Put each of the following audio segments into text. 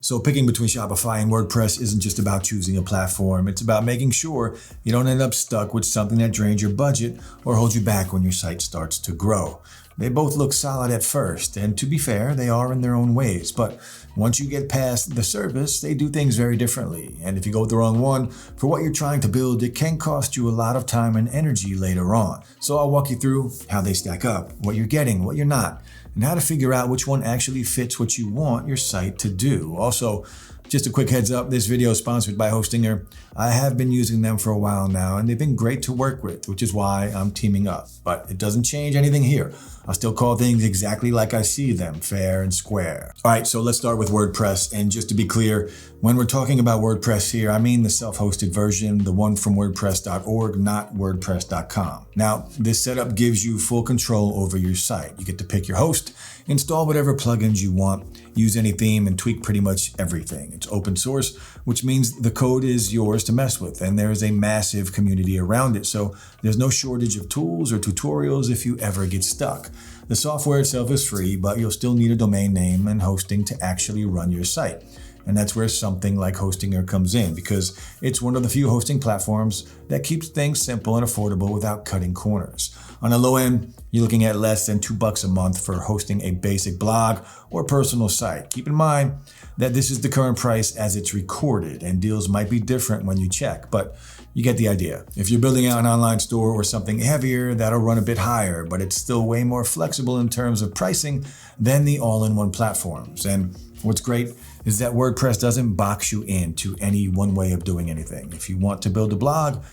So picking between Shopify and WordPress isn't just about choosing a platform. It's about making sure you don't end up stuck with something that drains your budget or holds you back when your site starts to grow. They both look solid at first, and to be fair, they are in their own ways. But once you get past the surface, they do things very differently. And if you go with the wrong one for what you're trying to build, it can cost you a lot of time and energy later on. So I'll walk you through how they stack up, what you're getting, what you're not, and how to figure out which one actually fits what you want your site to do. Also, just a quick heads up, this video is sponsored by Hostinger. I have been using them for a while now, and they've been great to work with, which is why I'm teaming up. But it doesn't change anything here. I'll still call things exactly like I see them, fair and square. All right, so let's start with WordPress. And just to be clear, when we're talking about WordPress here, I mean the self-hosted version, the one from WordPress.org, not WordPress.com. Now, this setup gives you full control over your site. You get to pick your host, install whatever plugins you want, use any theme, and tweak pretty much everything. It's open source, which means the code is yours to mess with, and there is a massive community around it, so there's no shortage of tools or tutorials if you ever get stuck. The software itself is free, but you'll still need a domain name and hosting to actually run your site. And that's where something like Hostinger comes in, because it's one of the few hosting platforms that keeps things simple and affordable without cutting corners. On the low end, you're looking at less than $2 a month for hosting a basic blog or personal site. Keep in mind that this is the current price as it's recorded, and deals might be different when you check, but you get the idea. If you're building out an online store or something heavier, that'll run a bit higher, but it's still way more flexible in terms of pricing than the all-in-one platforms. And what's great is that WordPress doesn't box you into any one way of doing anything. If you want to build a blog,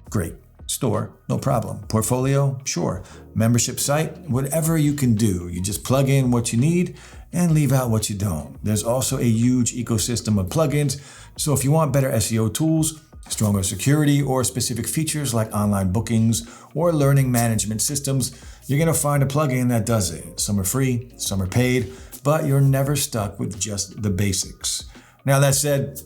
great. Store, no problem. Portfolio, sure. Membership site, whatever you can do. You just plug in what you need and leave out what you don't. There's also a huge ecosystem of plugins. So if you want better SEO tools, stronger security, or specific features like online bookings or learning management systems, you're going to find a plugin that does it. Some are free, some are paid, but you're never stuck with just the basics. Now that said,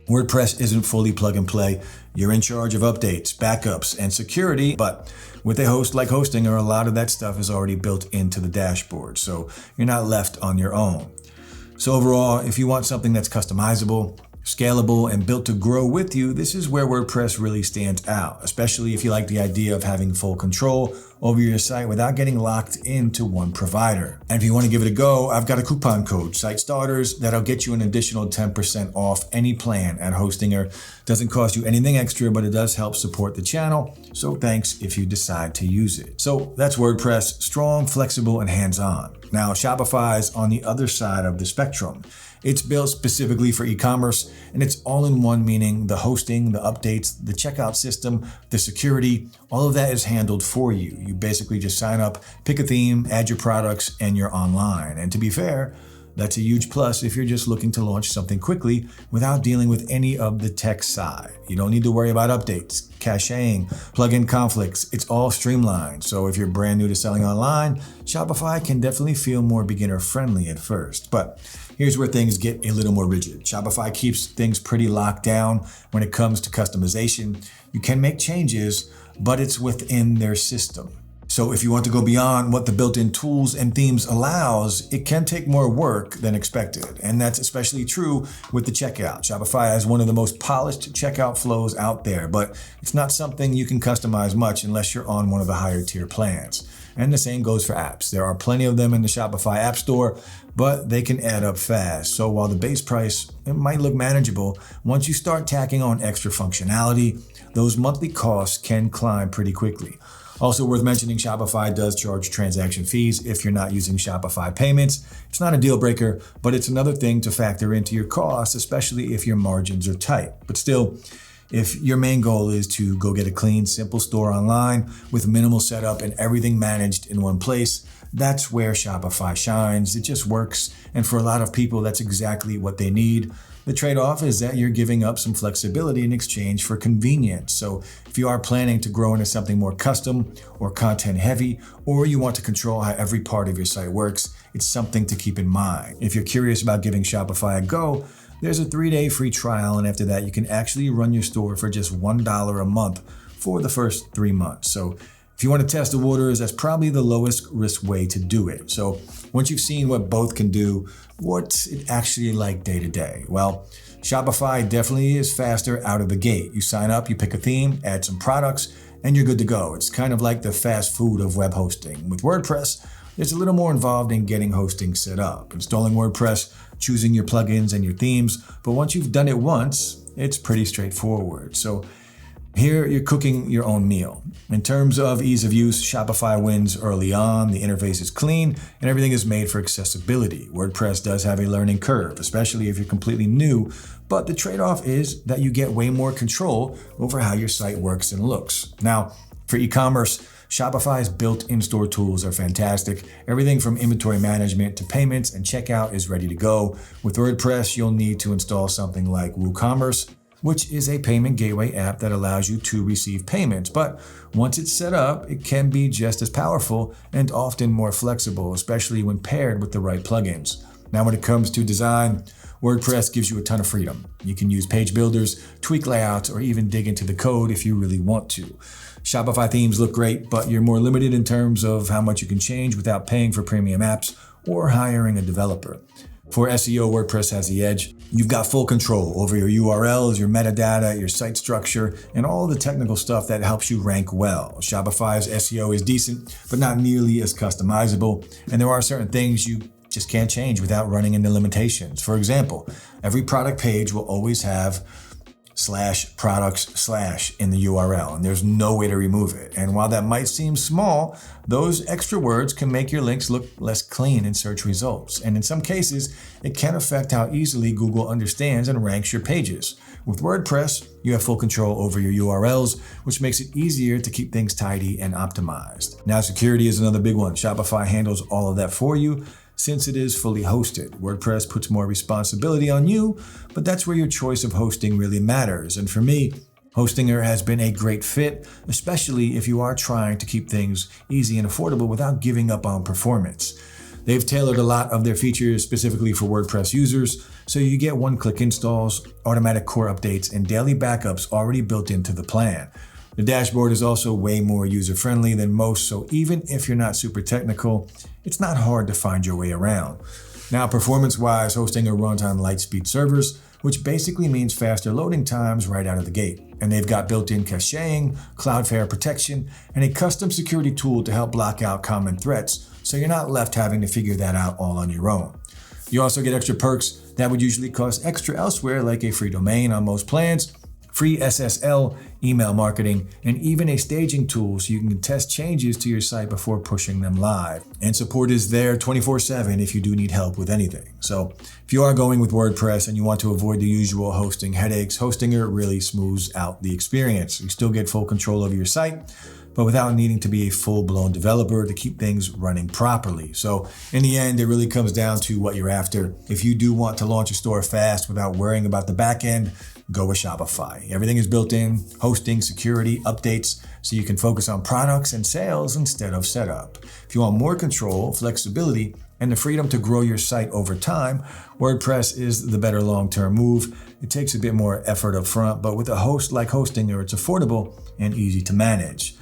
WordPress isn't fully plug and play. You're in charge of updates, backups, and security, but with a host like Hostinger, a lot of that stuff is already built into the dashboard, so you're not left on your own. So overall, if you want something that's customizable, scalable, and built to grow with you, this is where WordPress really stands out, especially if you like the idea of having full control over your site without getting locked into one provider. And if you want to give it a go, I've got a coupon code, Site Starters, that'll get you an additional 10% off any plan at Hostinger. Doesn't cost you anything extra, but it does help support the channel, so thanks if you decide to use it. So that's WordPress, strong, flexible, and hands-on. Now, Shopify is on the other side of the spectrum. It's built specifically for e-commerce, and it's all in one, meaning the hosting, the updates, the checkout system, the security, all of that is handled for you. You basically just sign up, pick a theme, add your products, and you're online. And to be fair, that's a huge plus if you're just looking to launch something quickly without dealing with any of the tech side. You don't need to worry about updates, caching, plugin conflicts. It's all streamlined. So if you're brand new to selling online, Shopify can definitely feel more beginner friendly at first. But here's where things get a little more rigid. Shopify keeps things pretty locked down when it comes to customization. You can make changes, but it's within their system. So if you want to go beyond what the built-in tools and themes allows, it can take more work than expected. And that's especially true with the checkout. Shopify has one of the most polished checkout flows out there, but it's not something you can customize much unless you're on one of the higher tier plans. And the same goes for apps. There are plenty of them in the Shopify App Store, but they can add up fast. So while the base price, it might look manageable, once you start tacking on extra functionality, those monthly costs can climb pretty quickly. Also worth mentioning, Shopify does charge transaction fees if you're not using Shopify payments. It's not a deal breaker, but it's another thing to factor into your costs, especially if your margins are tight. But still, if your main goal is to go get a clean, simple store online with minimal setup and everything managed in one place, that's where Shopify shines. It just works. And for a lot of people, that's exactly what they need. The trade-off is that you're giving up some flexibility in exchange for convenience. So if you are planning to grow into something more custom or content heavy, or you want to control how every part of your site works, it's something to keep in mind. If you're curious about giving Shopify a go, there's a 3-day free trial, and after that, you can actually run your store for just $1 a month for the first 3 months. So if If you want to test the waters, that's probably the lowest risk way to do it. So once you've seen what both can do, what's it actually like day to day? Well, Shopify definitely is faster out of the gate. You sign up, you pick a theme, add some products, and you're good to go. It's kind of like the fast food of web hosting. With WordPress, it's a little more involved in getting hosting set up, installing WordPress, choosing your plugins and your themes. But once you've done it once, it's pretty straightforward. So here you're cooking your own meal. In terms of ease of use, Shopify wins early on. The interface is clean and everything is made for accessibility. WordPress does have a learning curve, especially if you're completely new, but the trade-off is that you get way more control over how your site works and looks. Now, for e-commerce, Shopify's built-in store tools are fantastic. Everything from inventory management to payments and checkout is ready to go. With WordPress, you'll need to install something like WooCommerce, which is a payment gateway app that allows you to receive payments. But once it's set up, it can be just as powerful and often more flexible, especially when paired with the right plugins. Now, when it comes to design, WordPress gives you a ton of freedom. You can use page builders, tweak layouts, or even dig into the code if you really want to. Shopify themes look great, but you're more limited in terms of how much you can change without paying for premium apps or hiring a developer. For SEO, WordPress has the edge. You've got full control over your URLs, your metadata, your site structure, and all the technical stuff that helps you rank well. Shopify's SEO is decent, but not nearly as customizable, and there are certain things you just can't change without running into limitations. For example, every product page will always have /products/ in the URL, and there's no way to remove it. And while that might seem small, those extra words can make your links look less clean in search results. And in some cases, it can affect how easily Google understands and ranks your pages. With WordPress, you have full control over your URLs, which makes it easier to keep things tidy and optimized. Now, security is another big one. Shopify handles all of that for you. Since it is fully hosted, WordPress puts more responsibility on you, but that's where your choice of hosting really matters. And for me, Hostinger has been a great fit, especially if you are trying to keep things easy and affordable without giving up on performance. They've tailored a lot of their features specifically for WordPress users, so you get one-click installs, automatic core updates, and daily backups already built into the plan. The dashboard is also way more user-friendly than most, so even if you're not super technical, it's not hard to find your way around. Now, performance-wise, Hostinger runs on Lightspeed servers, which basically means faster loading times right out of the gate. And they've got built-in caching, Cloudflare protection, and a custom security tool to help block out common threats, so you're not left having to figure that out all on your own. You also get extra perks that would usually cost extra elsewhere, like a free domain on most plans, free SSL, email marketing, and even a staging tool so you can test changes to your site before pushing them live. And support is there 24/7 if you do need help with anything. So if you are going with WordPress and you want to avoid the usual hosting headaches, Hostinger really smooths out the experience. You still get full control over your site, but without needing to be a full-blown developer to keep things running properly. So in the end, it really comes down to what you're after. If you do want to launch a store fast without worrying about the back end, go with Shopify. Everything is built in, hosting, security, updates, so you can focus on products and sales instead of setup. If you want more control, flexibility, and the freedom to grow your site over time, WordPress is the better long-term move. It takes a bit more effort up front, but with a host like Hostinger, it's affordable and easy to manage.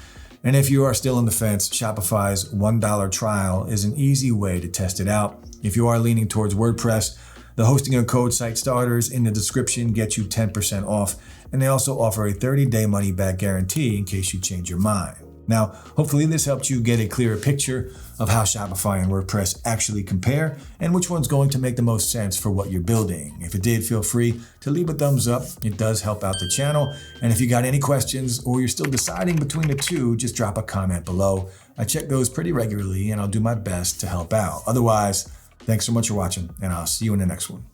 And if you are still on the fence, Shopify's $1 trial is an easy way to test it out. If you are leaning towards WordPress, the Hostinger code Site Starters in the description gets you 10% off, and they also offer a 30-day money-back guarantee in case you change your mind. Now, hopefully this helped you get a clearer picture of how Shopify and WordPress actually compare and which one's going to make the most sense for what you're building. If it did, feel free to leave a thumbs up. It does help out the channel. And if you got any questions or you're still deciding between the two, just drop a comment below. I check those pretty regularly and I'll do my best to help out. Otherwise, thanks so much for watching and I'll see you in the next one.